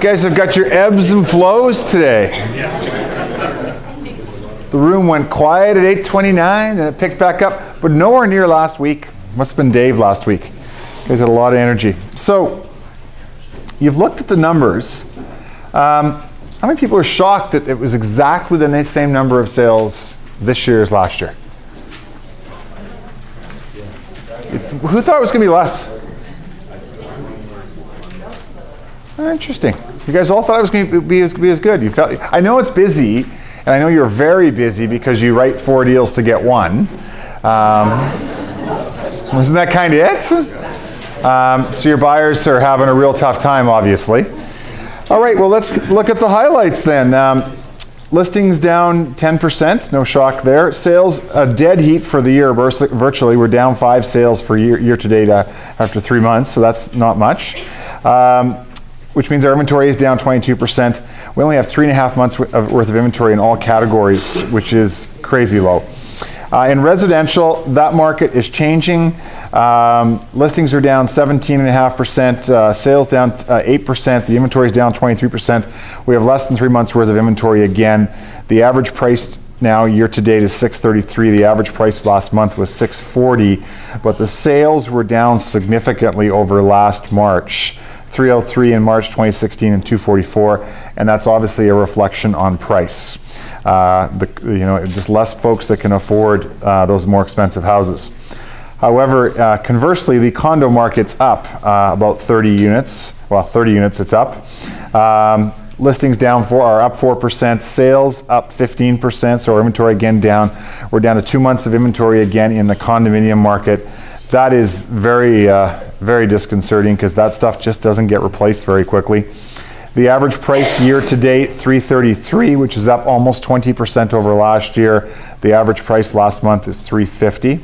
guys have got your ebbs and flows today. The room went quiet at 8:29, then it picked back up, but nowhere near last week. Must have been Dave last week. You guys had a lot of energy. So, you've looked at the numbers. How many people are shocked that it was exactly the same number of sales this year as last year? Who thought it was going to be less? Interesting. You guys all thought it was going to be as good. You felt. I know it's busy, and I know you're very busy because you write 4 deals to get one. Wasn't that kind of it? So your buyers are having a real tough time, obviously. All right, well, let's look at the highlights then. Listings down 10%, no shock there. Sales, a dead heat for the year, virtually. We're down 5 sales for year to date after 3 months, so that's not much. Which means our inventory is down 22%. We only have 3.5 months worth of inventory in all categories, which is crazy low. In residential, that market is changing. Listings are down 17.5%, sales down 8%, the inventory is down 23%. We have less than 3 months worth of inventory again. The average price now year to date is $633. The average price last month was $640, but the sales were down significantly over last March. 303 in March 2016 and 244, and that's obviously a reflection on price. Just less folks that can afford those more expensive houses. However, conversely, the condo market's up about 30 units. Well, 30 units it's up. Listings are up 4%, sales up 15%, so our inventory again down. We're down to 2 months of inventory again in the condominium market. That is very, very disconcerting because that stuff just doesn't get replaced very quickly. The average price year to date, $333, which is up almost 20% over last year. The average price last month is $350.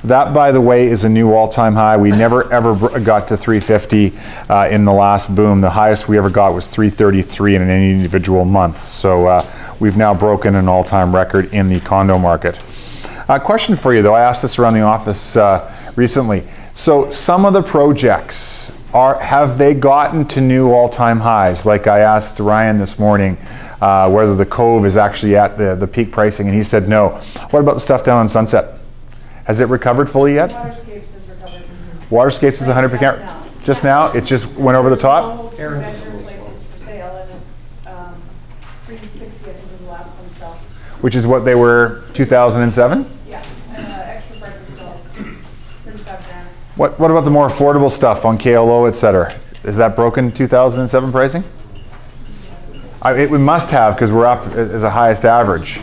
That, by the way, is a new all-time high. We never ever got to $350 in the last boom. The highest we ever got was $333 in any individual month. So we've now broken an all-time record in the condo market. Question for you, though. I asked this around the office recently. So some of the projects, have they gotten to new all-time highs? Like I asked Ryan this morning whether the Cove is actually at the peak pricing, and he said no. What about the stuff down on Sunset? Has it recovered fully yet? Waterscapes has recovered. Waterscapes is 100%. Just now? It just went over the top? Places for sale, and it's $360, I think was the last one sell. Which is what they were 2007? Yeah, and extra breakfast stalls, $35,000. What about the more affordable stuff on KLO, et cetera? Is that broken 2007 pricing? We must have, because we're up as a highest average.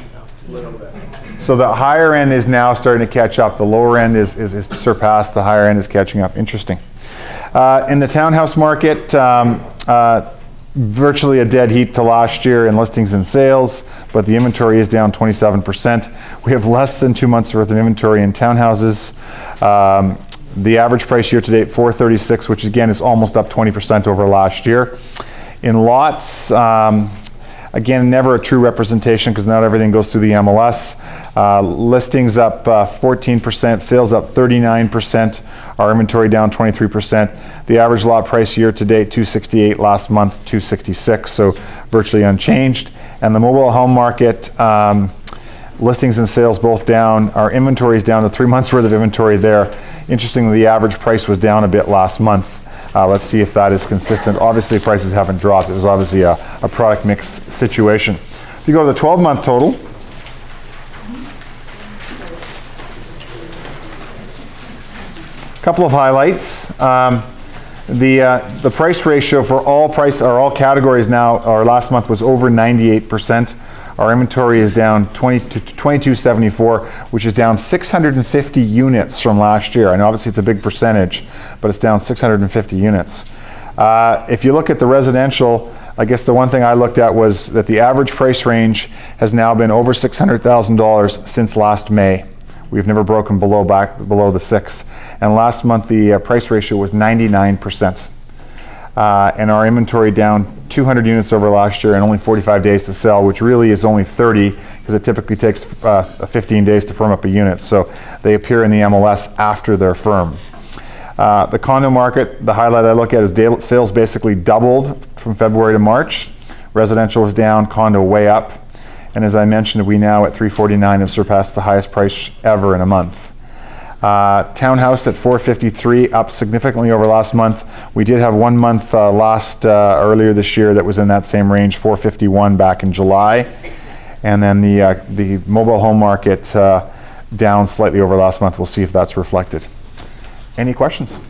So the higher end is now starting to catch up. The lower end is surpassed. The higher end is catching up. Interesting. In the townhouse market, virtually a dead heat to last year in listings and sales, but the inventory is down 27%. We have less than 2 months worth of inventory in townhouses. The average price year to date, $436, which again is almost up 20% over last year. In lots, again, never a true representation because not everything goes through the MLS. Listings up 14%, sales up 39%, our inventory down 23%. The average lot price year to date, $268, last month $266, so virtually unchanged. And the mobile home market, listings and sales both down. Our inventory is down to 3 months worth of inventory there. Interestingly, the average price was down a bit last month. Let's see if that is consistent. Obviously, prices haven't dropped. It was obviously a product mix situation. If you go to the 12-month total, a couple of highlights. The price ratio for all categories now, our last month was over 98%. Our inventory is down 2274, which is down 650 units from last year. And obviously it's a big percentage, but it's down 650 units. If you look at the residential, I guess the one thing I looked at was that the average price range has now been over $600,000 since last May. We've never broken below the 6. And last month the price ratio was 99%. And our inventory down 200 units over last year and only 45 days to sell, which really is only 30 because it typically takes 15 days to firm up a unit. So they appear in the MLS after they're firm. The condo market, the highlight I look at is sales basically doubled from February to March. Residential was down, condo way up. And as I mentioned, we now at $349 have surpassed the highest price ever in a month. Townhouse at $453, up significantly over last month. We did have 1 month earlier this year that was in that same range, $451 back in July. And then the mobile home market down slightly over last month. We'll see if that's reflected. Any questions?